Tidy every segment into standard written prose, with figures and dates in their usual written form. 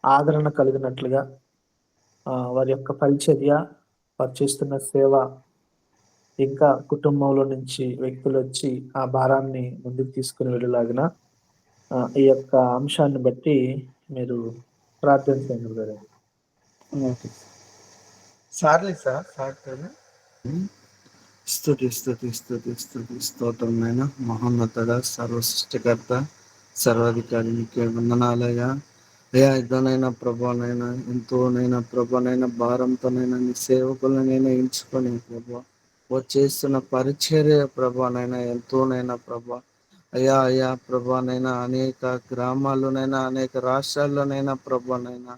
ఆదరణ కలిగినట్లుగా వారి యొక్క పరిచర్య, వారు చేస్తున్న సేవ, ఇంకా కుటుంబంలో నుంచి వ్యక్తులొచ్చి ఆ భారాన్ని ముందుకు తీసుకొని వెళ్ళేలాగున ఈ యొక్క అంశాన్ని బట్టి మీరు ప్రార్థించండి బ్రదర్. ఓకే సార్లే సార్ స్తుతి స్తుతి స్తుతి స్తుతి స్తోత్రం నాయన, మహోన్నతుడ, సర్వ సృష్టికర్త, సర్వాధికారి, నీకే వందనాలయ్యా. అయ్యా ఇద్దనైనా ప్రభానైనా, ఎంతోనైనా ప్రభానైనా భారంతోనైనా నీ సేవకులనైనా ఎంచుకొని ప్రభా చేస్తున్న పరిచర్య ప్రభానైనా ఎంతోనైనా ప్రభా అయ్యా అయ్యా ప్రభానైనా అనేక గ్రామాల్లోనైనా అనేక రాష్ట్రాల్లోనైనా ప్రభానైనా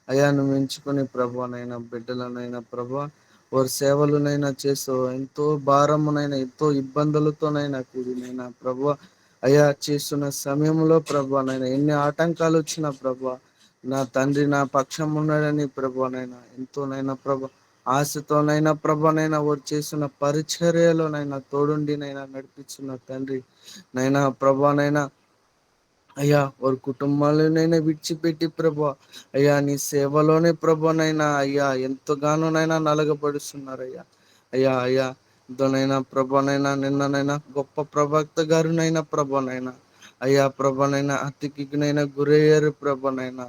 అయ్యా నువ్వు ఎంచుకొని ప్రభానైనా బిడ్డలనైనా ప్రభా వారి సేవలునైనా చేస్తూ ఎంతో భారమునైనా ఎంతో ఇబ్బందులతోనైనా కూడినైనా ప్రభా అయ్యా చేస్తున్న సమయంలో ప్రభానైనా ఎన్ని ఆటంకాలు వచ్చినా ప్రభా నా తండ్రి నా పక్షం ఉన్నాడని ప్రభానైనా ఎంతోనైనా ప్రభా ఆశతోనైనా ప్రభానైనా వారు చేస్తున్న పరిచర్యలోనైనా తోడుండినైనా నడిపించిన తండ్రి నైనా ప్రభానైనా అయ్యా వారి కుటుంబాలనైనా విడిచిపెట్టి ప్రభా అయ్యా నీ సేవలోనే ప్రభానైనా అయ్యా ఎంతగానోనైనా నలగబడుతున్నారయ్యా. అయ్యా అయ్యా ఎంతోనైనా ప్రభానైనా నిన్ననైనా గొప్ప ప్రవక్త గారినైనా ప్రభానైనా అయ్యా ప్రభానైనా హత్యకినైనా గురయ్యారు ప్రభానైనా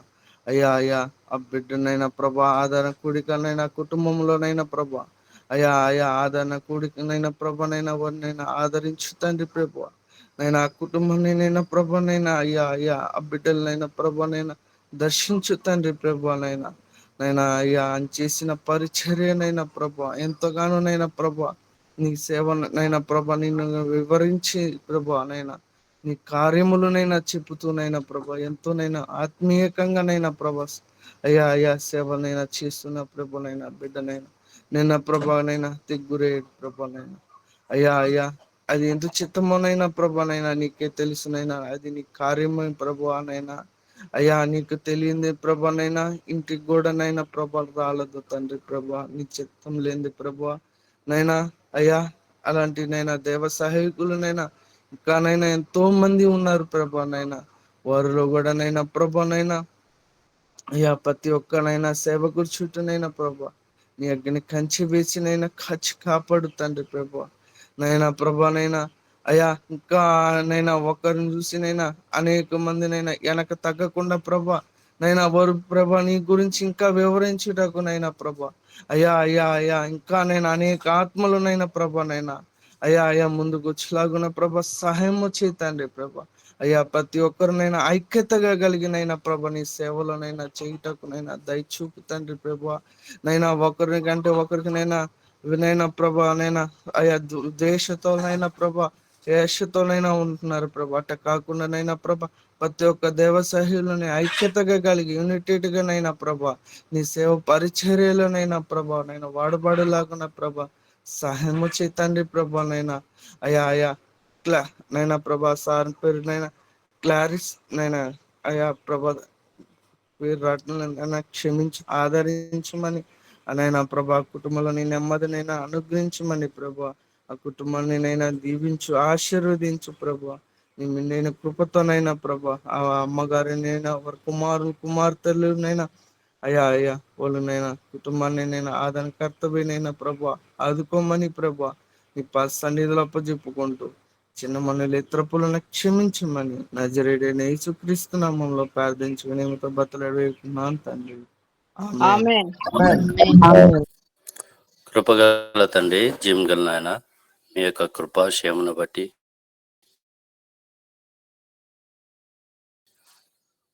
అయ్యా అయ్యా ఆ బిడ్డనైనా ప్రభా ఆదరణ కూడికనైనా కుటుంబంలోనైనా ప్రభా అయ్యా అయ్యా ఆదరణ కూడికనైనా ప్రభానైనా వారినైనా ఆదరించు తండ్రి ప్రభా నైనా ఆ కుటుంబాన్నైనా ప్రభానైనా అయ్యా అయ్యా ఆ బిడ్డలనైనా ప్రభానైనా దర్శించు తండ్రి ప్రభానైనా నైనా అయ్యా అని చేసిన పరిచర్యనైనా ప్రభా ఎంతగానోనైనా ప్రభా నీ సేవనైనా ప్రభా నిన్ను వివరించి ప్రభా నైనా నీ కార్యములనైనా చెప్పుతూనైనా ప్రభా ఎంతోనైనా ఆత్మీయకంగానైనా ప్రభా అయ్యా అయ్యా సేవనైనా చేస్తున్న ప్రభానైనా బిడ్డనైనా నిన్న ప్రభానైనా తిగ్గురే ప్రభానైనా అయ్యా అయ్యా అది ఎంత చిత్తమోనైనా ప్రభానైనా నీకే తెలుసునైనా అది నీ కార్యమైన ప్రభానైనా అయ్యా నీకు తెలియంది ప్రభానైనా ఇంటికి కూడానైనా ప్రభా రాలదు తండ్రి ప్రభా నీ చిత్తం లేనిది ప్రభా నైనా అయ్యా అలాంటి నైనా దేవ సహాయకులనైనా ఇంకానైనా ఎంతో మంది ఉన్నారు ప్రభానైనా వారిలో కూడానైనా ప్రభానైనా అయ్యా ప్రతి ఒక్కనైనా సేవకుడు చుట్టూనైనా ప్రభా నీ అగ్ని కంచి వేసినైనా కాపాడు తండ్రి ప్రభా నైనా ప్రభానైనా అయ్యా ఇంకా నైనా ఒకరిని చూసినైనా అనేక మందినైనా వెనక తగ్గకుండా ప్రభా నైనా వారు ప్రభా నీ గురించి ఇంకా వివరించుటకు నైనా ప్రభా అయ్యా అయ్యా అయ్యా ఇంకా నేను అనేక ఆత్మలునైనా ప్రభా నైనా అయ్యా అయ్యా ముందుకు వచ్చేలాగున్న ప్రభా సహాయము చేతండి ప్రభా అయ్యా ప్రతి ఒక్కరినైనా ఐక్యతగా కలిగినైనా ప్రభా నీ సేవలోనైనా చేయుటకునైనా దయచూపు తండ్రి ప్రభా నైనా ఒకరి కంటే ఒకరికినైనా వినైనా ప్రభా నైనా అయ్యా ద్వేషతోనైనా ప్రభా ఏషతోనైనా ఉంటున్నారు ప్రభా అట్ట కాకుండానైనా ప్రభా ప్రతి ఒక్క దేవ సహ్యులని ఐక్యతగా కలిగి యునైటెడ్ గానైనా ప్రభా నీ సేవ పరిచర్యలోనైనా ప్రభా నైనా వాడబడలాగున్న ప్రభా సహాయము చేతండి ప్రభా నైనా అయ్యా అయ్యా నైనా ప్రభా సార్ పేరునైనా క్లారిస్ నైనా అయ్యా ప్రభా పేరు రాట్లనైనా క్షమించి ఆదరించమని నైనా ప్రభా కుటుంబంలో నీ నెమ్మదినైనా అనుగ్రహించమని ప్రభా ఆ కుటుంబాన్ని నైనా దీవించు ఆశీర్వదించు ప్రభా నేను కృపతోనైనా ప్రభా ఆ అమ్మగారినైనా వారి కుమార్తెలునైనా అయ్యా అయ్యా వాళ్ళనైనా కుటుంబాన్ని నైనా ఆదరణ కర్తవ్యనైనా ప్రభా ఆదుకోమని ప్రభా నీ సన్నిధిలో అప్పచెప్పుకుంటూ చిన్న మనలు ఇతరపులను క్షమించమని నజరేడైన యేసుక్రీస్తు నామములో ప్రార్థించుకుని బతలాడుకున్నాను తండ్రి ఆమేన్. ఆమేన్. కృపగల తండ్రి జీవం నాయన మీ యొక్క కృపాశయమును బట్టి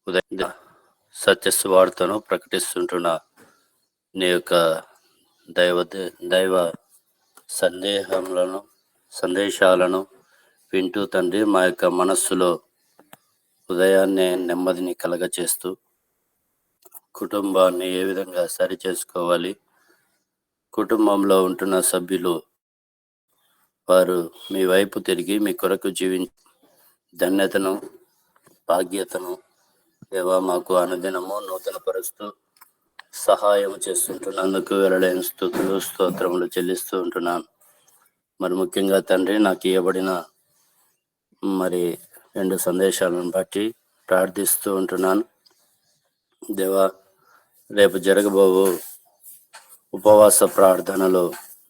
ఉదయం సత్యస్వార్తను ప్రకటిస్తుంటున్న నీ యొక్క దైవ సందేశాలను వింటూ తండ్రి మా యొక్క మనస్సులో ఉదయాన్నే నెమ్మదిని కలగచేస్తూ కుటుంబాన్ని ఏ విధంగా సరి చేసుకోవాలి, కుటుంబంలో ఉంటున్న సభ్యులు వారు మీ వైపు తిరిగి మీ కొరకు ధన్యతను భాగ్యతను దేవా మాకు అనుదినము నూతన పరుస్తూ సహాయం చేస్తుంటున్నందుకు వెరడైన స్తుతులు స్తోత్రములు చెల్లిస్తూ ఉంటున్నాను. మరి ముఖ్యంగా తండ్రి నాకు ఇవ్వబడిన మరి 2 సందేశాలను బట్టి ప్రార్థిస్తూ ఉంటున్నాను. దేవా, రేపు జరగబోవు ఉపవాస ప్రార్థనలో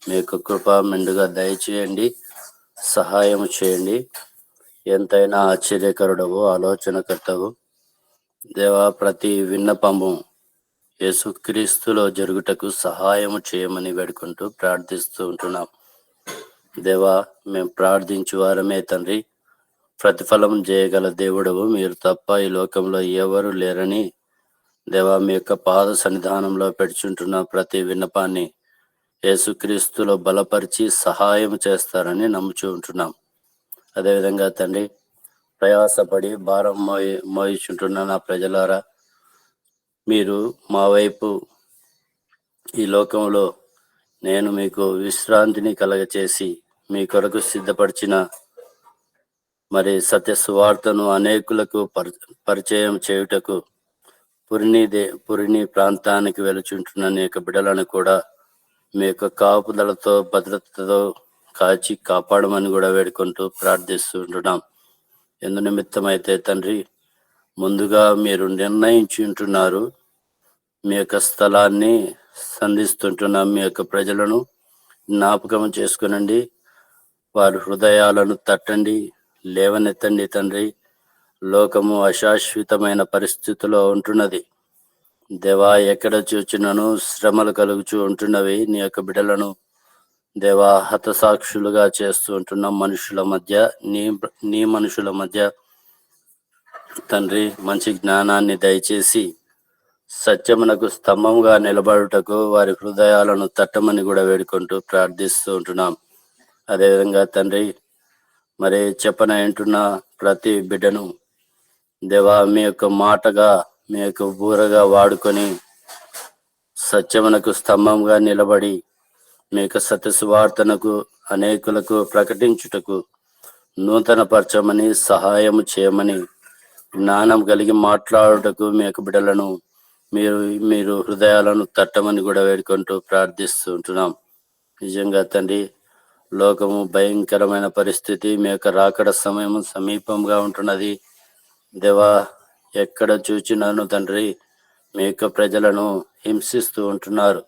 మీ యొక్క కృప మెండుగా దయచేయండి, సహాయం చేయండి. ఎంతైనా ఆశ్చర్యకరుడవు, ఆలోచనకర్తవు దేవా. ప్రతి విన్నపము యేసుక్రీస్తులో జరుగుటకు సహాయము చేయమని వేడుకుంటూ ప్రార్థిస్తూ ఉంటున్నాం దేవా. మేము ప్రార్థించు వారమే తండ్రి, ప్రతిఫలం చేయగల దేవుడవు మీరు తప్ప ఈ లోకంలో ఎవరు లేరని దేవా, మీ యొక్క పాద సన్నిధానంలో పెడుచుంటున్న ప్రతి విన్నపాన్ని యేసుక్రీస్తులో బలపరిచి సహాయం చేస్తారని నమ్ముచూ ఉంటున్నాం. అదేవిధంగా తండ్రి, ప్రయాసపడి భారం మోయిచుంటున్న నా ప్రజలారా, మీరు మా వైపు ఈ లోకంలో నేను మీకు విశ్రాంతిని కలగచేసి మీ కొరకు సిద్ధపరిచిన మరి సత్య సువార్తను అనేకులకు పరిచయం చేయుటకు పురిని ప్రాంతానికి వెలుచుంటున్న నీ యొక్క బిడ్డలను కూడా మీ యొక్క కాపుదలతో భద్రతతో కాచి కాపాడమని కూడా వేడుకుంటూ ప్రార్థిస్తుంటున్నాం. ఎందు నిమిత్తమైతే తండ్రి, ముందుగా మీరు నిర్ణయించి ఉంటున్నారు మీ యొక్క స్థలాన్ని సంధిస్తుంటున్నాం. మీ యొక్క ప్రజలను జ్ఞాపకం చేసుకునండి, వారి హృదయాలను తట్టండి, లేవనెత్తండి తండ్రి. లోకము అశాశ్వతమైన పరిస్థితిలో ఉంటున్నది దేవా. ఎక్కడ చూచినను శ్రమలు కలుగుచూ ఉంటున్నవి. నీ యొక్క బిడ్డలను దేవా హతసాక్షులుగా చేస్తూ ఉంటున్నాం మనుషుల మధ్య, నీ మనుషుల మధ్య తండ్రి. మంచి జ్ఞానాన్ని దయచేసి సత్యమునకు స్తంభంగా నిలబడుటకు వారి హృదయాలను తట్టమని కూడా వేడుకుంటూ ప్రార్థిస్తూ ఉంటున్నాం. అదేవిధంగా తండ్రి, మరి చెప్పనంటున్న ప్రతి బిడ్డను దేవా మీ యొక్క మాటగా, మీ యొక్క బూరగా వాడుకొని సత్యమునకు స్తంభంగా నిలబడి మీ యొక్క సత్య సువార్తనకు అనేకులకు ప్రకటించుటకు నూతన పరచమని, సహాయం చేయమని, జ్ఞానం కలిగి మాట్లాడుటకు మీ యొక్క బిడ్డలను మీరు హృదయాలను తట్టమని కూడా వేడుకుంటూ ప్రార్థిస్తూ ఉంటున్నాం. నిజంగా తండ్రి, లోకము భయంకరమైన పరిస్థితి, మీ యొక్క రాకడ సమయం సమీపంగా ఉంటున్నది దేవా. ఎక్కడ చూచినాను తండ్రి, మీ యొక్క ప్రజలను హింసిస్తూ ఉంటున్నారు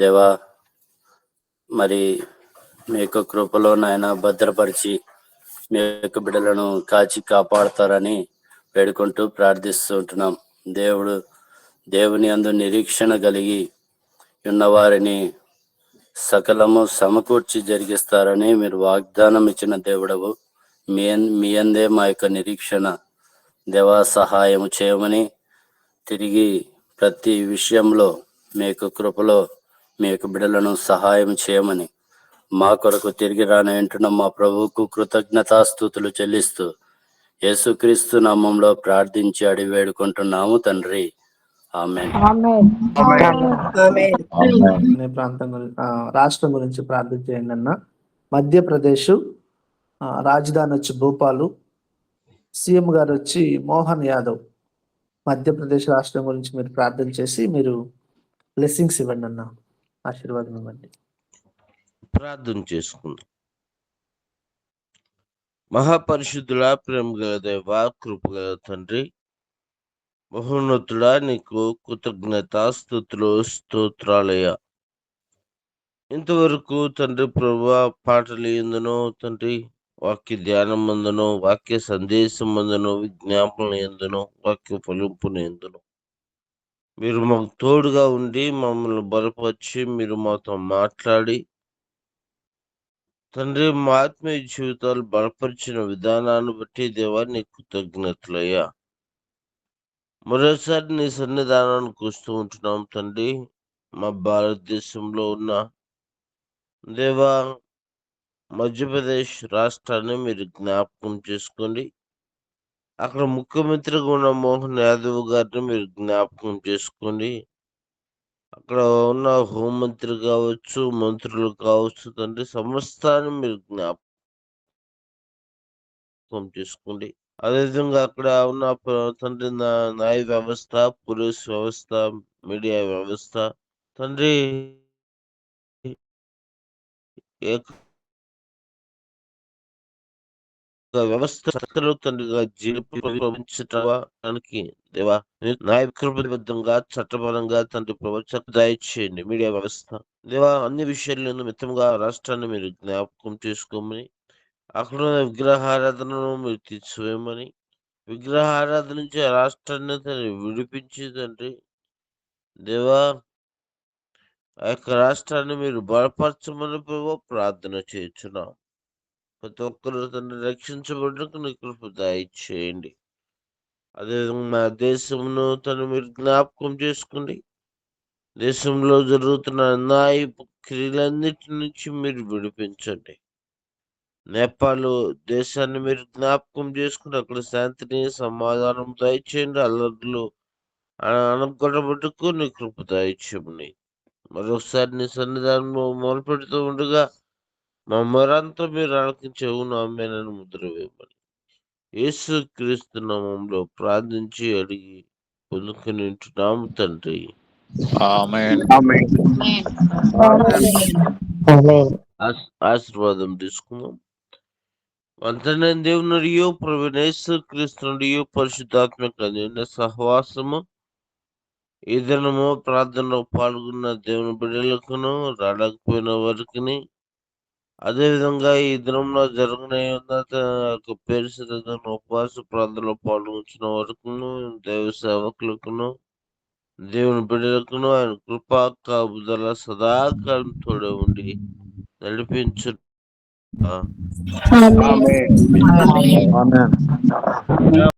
దేవా. మరి మీ యొక్క కృపలో నాయన భద్రపరిచి మీ యొక్క బిడ్డలను కాచి కాపాడతారని వేడుకుంటూ ప్రార్థిస్తూ ఉంటున్నాం. దేవుని యందు నిరీక్షణ కలిగి ఉన్నవారిని సకలము సమకూర్చి జరిగిస్తారని మీరు వాగ్దానం ఇచ్చిన దేవుడవు. మీ అందే మా యొక్క నిరీక్షణ దేవా. సహాయం చేయమని, తిరిగి ప్రతి విషయంలో మీ యొక్క కృపలో మీ యొక్క బిడ్డలను సహాయం చేయమని, మా కొరకు తిరిగి రానంటున్న మా ప్రభువుకు కృతజ్ఞతాస్తుతులు చెల్లిస్తూ యేసుక్రీస్తు నామంలో ప్రార్థించి అడిగి వేడుకుంటున్నాము తండ్రి. ఆమేన్. అనే ప్రాంతం రాష్ట్రం గురించి ప్రార్థన చేయండి అన్న. మధ్యప్రదేశ్ రాజధాని వచ్చి భోపాలు, సీఎం గారు వచ్చి మోహన్ యాదవ్. మధ్యప్రదేశ్ రాష్ట్రం గురించి మీరు ప్రార్థన చేసి మీరు బ్లెస్సింగ్స్ ఇవ్వండి అన్న, ఆశీర్వాదం ఇవ్వండి. ప్రార్థన చేసుకుందాం. మహాపరిశుద్ధుల, ప్రేమ గల దేవ, కృపగల తండ్రి, మహోన్నతుడా, నీకు కృతజ్ఞతాస్తుతులు స్తోత్రాలయ్యా. ఇంతవరకు తండ్రి ప్రభువా, పాటలు ఎందునో తండ్రి, వాక్య ధ్యానం అందును, వాక్య సందేశం అందును, విజ్ఞాపనలు ఎందును, వాక్య ఫలింపును ఎందును మీరు మాకు తోడుగా ఉండి మమ్మల్ని బలపరిచి మీరు మాతో మాట్లాడి తండ్రి, మా ఆత్మీయ జీవితాలు బలపరిచిన విధానాన్ని బట్టి దేవా నీకు కృతజ్ఞతలయ్యా. మరోసారి నీ సన్నిధానానికి వస్తూ ఉంటున్నాం తండ్రి. మా భారతదేశంలో ఉన్న దేవా మధ్యప్రదేశ్ రాష్ట్రాన్ని మీరు జ్ఞాపకం చేసుకోండి. అక్కడ ముఖ్యమంత్రిగా ఉన్న మోహన్ యాదవ్ గారిని మీరు జ్ఞాపకం చేసుకోండి. అక్కడ ఉన్న హోంమంత్రి కావచ్చు, మంత్రులు కావచ్చు తండ్రి, సమస్తాన్ని మీరు జ్ఞాపకం చేసుకోండి. అదేవిధంగా అక్కడ ఉన్న తండ్రి న్యాయ వ్యవస్థ, పోలీస్ వ్యవస్థ, మీడియా వ్యవస్థ తండ్రి, వ్యవస్థ తండ్రిగా జీవించడానికి దేవా న్యాయ కృపబద్ధంగా చట్టపరంగా తండ్రి ప్రవచన దయచేయండి. మీడియా వ్యవస్థ దేవా అన్ని విషయాలను మితంగా రాష్ట్రాన్ని మీరు జ్ఞాపకం చేసుకోమని, అక్కడ ఉన్న విగ్రహారాధనను మీరు తీర్చివేయమని, విగ్రహారాధన నుంచి ఆ రాష్ట్రాన్ని విడిపించి తండ్రి దేవా ఆ యొక్క రాష్ట్రాన్ని మీరు బలపరచమని ప్రార్థన చేయించున్నాం. ప్రతి ఒక్కరు తండ్రి రక్షించబడడానికి నీ కృప దయచేయండి. అదేవిధంగా మా దేశంలో మీరు జ్ఞాపకం చేసుకోండి. దేశంలో జరుగుతున్న అన్యాయపు క్రియలన్నిటి నుంచి మీరు విడిపించండి. నేపాల్ దేశాన్ని మీరు జ్ఞాపకం చేసుకుని అక్కడ శాంతిని సమాధానం దయచేయండి. అల్లర్లు అనగొట్టబట్టుకు నీ కృప దయచేయమని మరొకసారి నీ సన్నిధానంలో మొదలు పెడుతూ ఉండగా మా మొరంతా మీరు ఆలకించే ఆమెనని ముద్ర వేయమని యేసు క్రీస్తు నామంలో ప్రార్థించి అడిగి పొందుకుని ఉంటున్నాము తండ్రి. ఆశీర్వాదం తీసుకుందాం. వంతన దేవునుడియో ప్రభునేసు క్రీస్తునుడియో పరిశుద్ధాత్మక సహవాసము ఈ దినము ప్రార్థనలో పాల్గొన్న దేవుని బిడ్డలకును రాడకపోయిన వారికి, అదేవిధంగా ఈ దినంలో జరగని పేరు ఉపవాస ప్రార్థనలో పాల్గొంచిన వరకును దైవ సేవకులకును దేవుని బిడ్డలకును ఆయన కృపా కాపుదల సదాకాలం తోడే ఉండి నడిపించు.